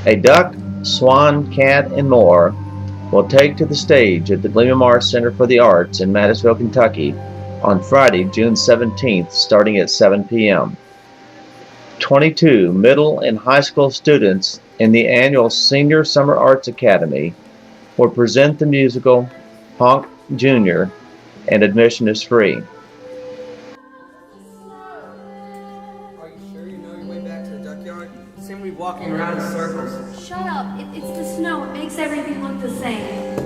A duck, swan, cat, and more will take to the stage at the Gleamar Center for the Arts in Madisonville, Kentucky on Friday, June 17th, starting at 7 p.m. 22 middle and high school students in the annual Senior Summer Arts Academy will present the musical Honk Jr., and admission is free. Are you sure you know your way back to the duckyard? You seem to be walking around in circles. Shut up. It's the snow. It makes everything look the same.